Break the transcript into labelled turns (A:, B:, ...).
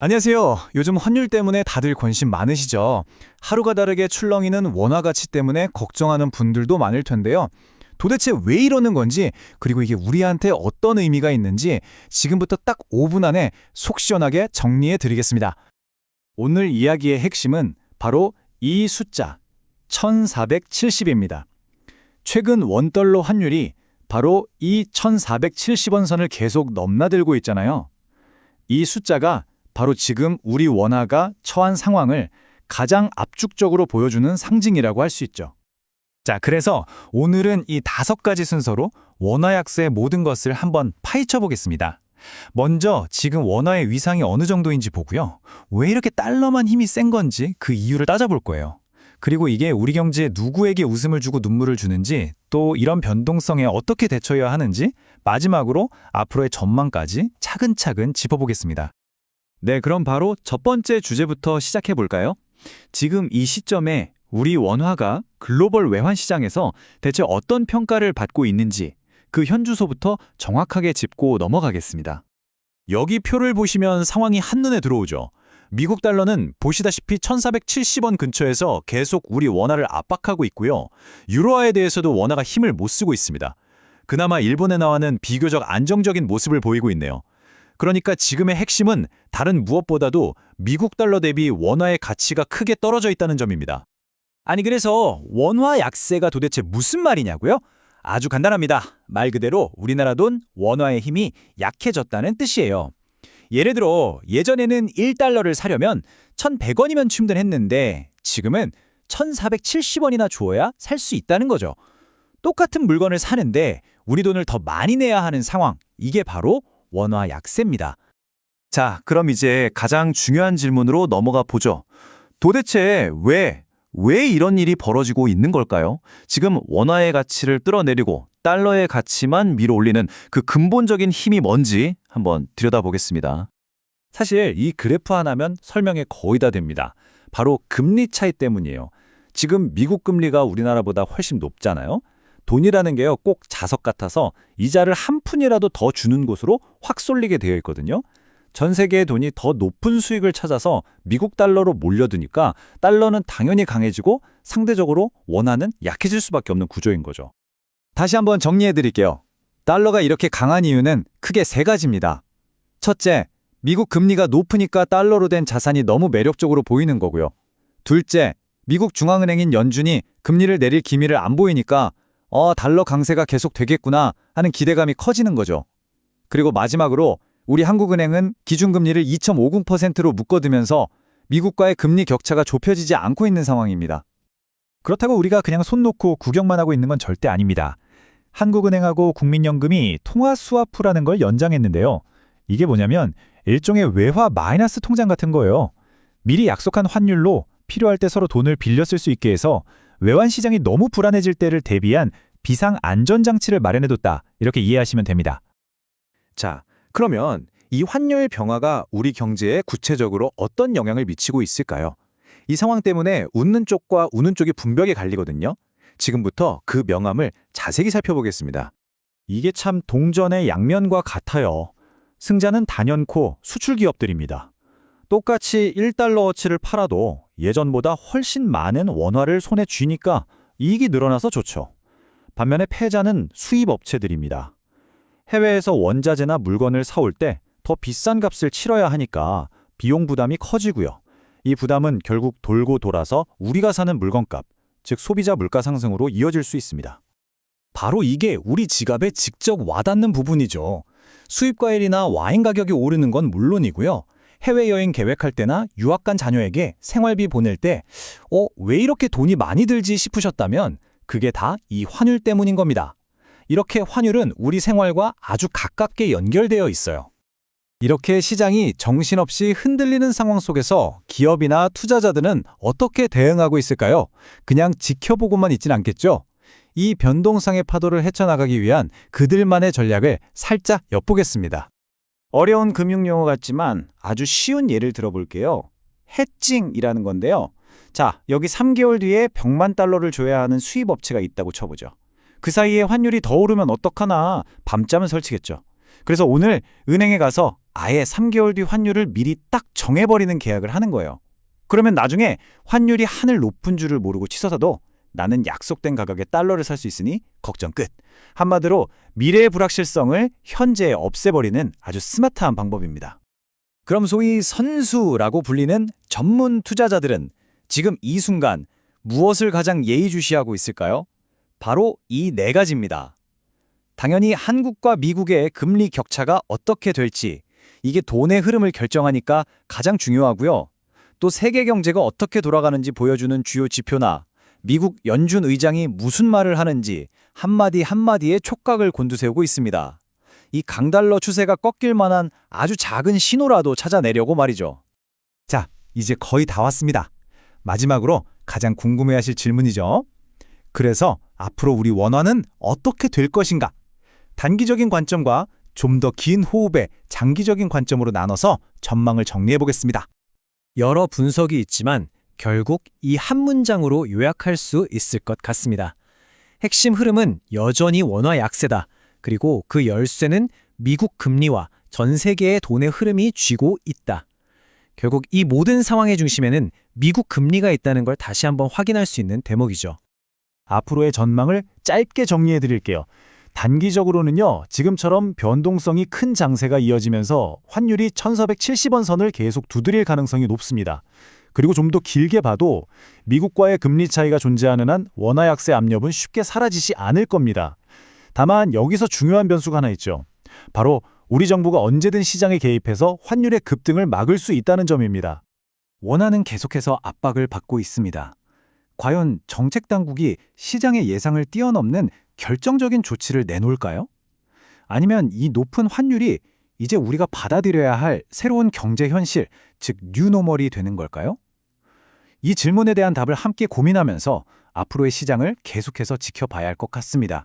A: 안녕하세요. 요즘 환율 때문에 다들 관심 많으시죠? 하루가 다르게 출렁이는 원화 가치 때문에 걱정하는 분들도 많을 텐데요. 도대체 왜 이러는 건지, 그리고 이게 우리한테 어떤 의미가 있는지 지금부터 딱 5분 안에 속 시원하게 정리해 드리겠습니다. 오늘 이야기의 핵심은 바로 이 숫자, 1470입니다. 최근 원달러 환율이 바로 이 1470원 선을 계속 넘나들고 있잖아요. 이 숫자가 바로 지금 우리 원화가 처한 상황을 가장 압축적으로 보여주는 상징이라고 할 수 있죠. 자, 그래서 오늘은 이 5가지 순서로 원화 약세의 모든 것을 한번 파헤쳐 보겠습니다. 먼저 지금 원화의 위상이 어느 정도인지 보고요. 왜 이렇게 달러만 힘이 센 건지 그 이유를 따져볼 거예요. 그리고 이게 우리 경제에 누구에게 웃음을 주고 눈물을 주는지, 또 이런 변동성에 어떻게 대처해야 하는지, 마지막으로 앞으로의 전망까지 차근차근 짚어보겠습니다. 네, 그럼 바로 첫 번째 주제부터 시작해 볼까요? 지금 이 시점에 우리 원화가 글로벌 외환 시장에서 대체 어떤 평가를 받고 있는지 그 현주소부터 정확하게 짚고 넘어가겠습니다. 여기 표를 보시면 상황이 한눈에 들어오죠. 미국 달러는 보시다시피 1470원 근처에서 계속 우리 원화를 압박하고 있고요. 유로화에 대해서도 원화가 힘을 못 쓰고 있습니다. 그나마 일본의 나와는 비교적 안정적인 모습을 보이고 있네요. 그러니까 지금의 핵심은 다른 무엇보다도 미국 달러 대비 원화의 가치가 크게 떨어져 있다는 점입니다. 아니, 그래서 원화 약세가 도대체 무슨 말이냐고요? 아주 간단합니다. 말 그대로 우리나라 돈 원화의 힘이 약해졌다는 뜻이에요. 예를 들어 예전에는 1달러를 사려면 1,100원이면 충분했는데 지금은 1,470원이나 주어야 살 수 있다는 거죠. 똑같은 물건을 사는데 우리 돈을 더 많이 내야 하는 상황, 이게 바로 원화 약세입니다. 자, 그럼 이제 가장 중요한 질문으로 넘어가 보죠. 도대체 왜 이런 일이 벌어지고 있는 걸까요? 지금 원화의 가치를 끌어내리고 달러의 가치만 밀어올리는 그 근본적인 힘이 뭔지 한번 들여다보겠습니다. 사실 이 그래프 하나면 설명이 거의 다 됩니다. 바로 금리 차이 때문이에요. 지금 미국 금리가 우리나라보다 훨씬 높잖아요. 돈이라는 게요, 꼭 자석 같아서 이자를 한 푼이라도 더 주는 곳으로 확 쏠리게 되어 있거든요. 전 세계의 돈이 더 높은 수익을 찾아서 미국 달러로 몰려드니까 달러는 당연히 강해지고 상대적으로 원화는 약해질 수밖에 없는 구조인 거죠. 다시 한번 정리해 드릴게요. 달러가 이렇게 강한 이유는 크게 3가지입니다. 첫째, 미국 금리가 높으니까 달러로 된 자산이 너무 매력적으로 보이는 거고요. 둘째, 미국 중앙은행인 연준이 금리를 내릴 기미를 안 보이니까 달러 강세가 계속 되겠구나 하는 기대감이 커지는 거죠. 그리고 마지막으로 우리 한국은행은 기준금리를 2.50%로 묶어두면서 미국과의 금리 격차가 좁혀지지 않고 있는 상황입니다. 그렇다고 우리가 그냥 손 놓고 구경만 하고 있는 건 절대 아닙니다. 한국은행하고 국민연금이 통화스와프라는 걸 연장했는데요. 이게 뭐냐면 일종의 외화 마이너스 통장 같은 거예요. 미리 약속한 환율로 필요할 때 서로 돈을 빌려 쓸 수 있게 해서 외환 시장이 너무 불안해질 때를 대비한 비상 안전장치를 마련해뒀다, 이렇게 이해하시면 됩니다. 자, 그러면 이 환율 변화가 우리 경제에 구체적으로 어떤 영향을 미치고 있을까요? 이 상황 때문에 웃는 쪽과 우는 쪽이 분명히 갈리거든요. 지금부터 그 명암을 자세히 살펴보겠습니다. 이게 참 동전의 양면과 같아요. 승자는 단연코 수출 기업들입니다. 똑같이 1달러어치를 팔아도 예전보다 훨씬 많은 원화를 손에 쥐니까 이익이 늘어나서 좋죠. 반면에 패자는 수입 업체들입니다. 해외에서 원자재나 물건을 사올 때 더 비싼 값을 치러야 하니까 비용 부담이 커지고요. 이 부담은 결국 돌고 돌아서 우리가 사는 물건값, 즉 소비자 물가 상승으로 이어질 수 있습니다. 바로 이게 우리 지갑에 직접 와닿는 부분이죠. 수입 과일이나 와인 가격이 오르는 건 물론이고요. 해외여행 계획할 때나 유학 간 자녀에게 생활비 보낼 때 왜 이렇게 돈이 많이 들지 싶으셨다면 그게 다 이 환율 때문인 겁니다. 이렇게 환율은 우리 생활과 아주 가깝게 연결되어 있어요. 이렇게 시장이 정신없이 흔들리는 상황 속에서 기업이나 투자자들은 어떻게 대응하고 있을까요? 그냥 지켜보고만 있진 않겠죠? 이 변동성의 파도를 헤쳐나가기 위한 그들만의 전략을 살짝 엿보겠습니다. 어려운 금융용어 같지만 아주 쉬운 예를 들어볼게요. 해칭이라는 건데요. 자, 여기 3개월 뒤에 100만 달러를 줘야 하는 수입업체가 있다고 쳐보죠. 그 사이에 환율이 더 오르면 어떡하나 밤잠을 설치겠죠. 그래서 오늘 은행에 가서 아예 3개월 뒤 환율을 미리 딱 정해버리는 계약을 하는 거예요. 그러면 나중에 환율이 하늘 높은 줄을 모르고 치솟아도 나는 약속된 가격에 달러를 살 수 있으니 걱정 끝. 한마디로 미래의 불확실성을 현재에 없애버리는 아주 스마트한 방법입니다. 그럼 소위 선수라고 불리는 전문 투자자들은 지금 이 순간 무엇을 가장 예의주시하고 있을까요? 바로 이 네 가지입니다. 당연히 한국과 미국의 금리 격차가 어떻게 될지, 이게 돈의 흐름을 결정하니까 가장 중요하고요. 또 세계 경제가 어떻게 돌아가는지 보여주는 주요 지표나 미국 연준 의장이 무슨 말을 하는지 한마디 한마디에 촉각을 곤두세우고 있습니다. 이 강달러 추세가 꺾일 만한 아주 작은 신호라도 찾아내려고 말이죠. 자, 이제 거의 다 왔습니다. 마지막으로 가장 궁금해하실 질문이죠. 그래서 앞으로 우리 원화는 어떻게 될 것인가? 단기적인 관점과 좀 더 긴 호흡의 장기적인 관점으로 나눠서 전망을 정리해 보겠습니다.
B: 여러 분석이 있지만 결국 이 한 문장으로 요약할 수 있을 것 같습니다. 핵심 흐름은 여전히 원화 약세다. 그리고 그 열쇠는 미국 금리와 전 세계의 돈의 흐름이 쥐고 있다. 결국 이 모든 상황의 중심에는 미국 금리가 있다는 걸 다시 한번 확인할 수 있는 대목이죠.
A: 앞으로의 전망을 짧게 정리해 드릴게요. 단기적으로는요, 지금처럼 변동성이 큰 장세가 이어지면서 환율이 1470원 선을 계속 두드릴 가능성이 높습니다. 그리고 좀 더 길게 봐도 미국과의 금리 차이가 존재하는 한 원화 약세 압력은 쉽게 사라지지 않을 겁니다. 다만 여기서 중요한 변수가 하나 있죠. 바로 우리 정부가 언제든 시장에 개입해서 환율의 급등을 막을 수 있다는 점입니다. 원화는 계속해서 압박을 받고 있습니다. 과연 정책 당국이 시장의 예상을 뛰어넘는 결정적인 조치를 내놓을까요? 아니면 이 높은 환율이 이제 우리가 받아들여야 할 새로운 경제 현실, 즉 뉴노멀이 되는 걸까요? 이 질문에 대한 답을 함께 고민하면서 앞으로의 시장을 계속해서 지켜봐야 할 것 같습니다.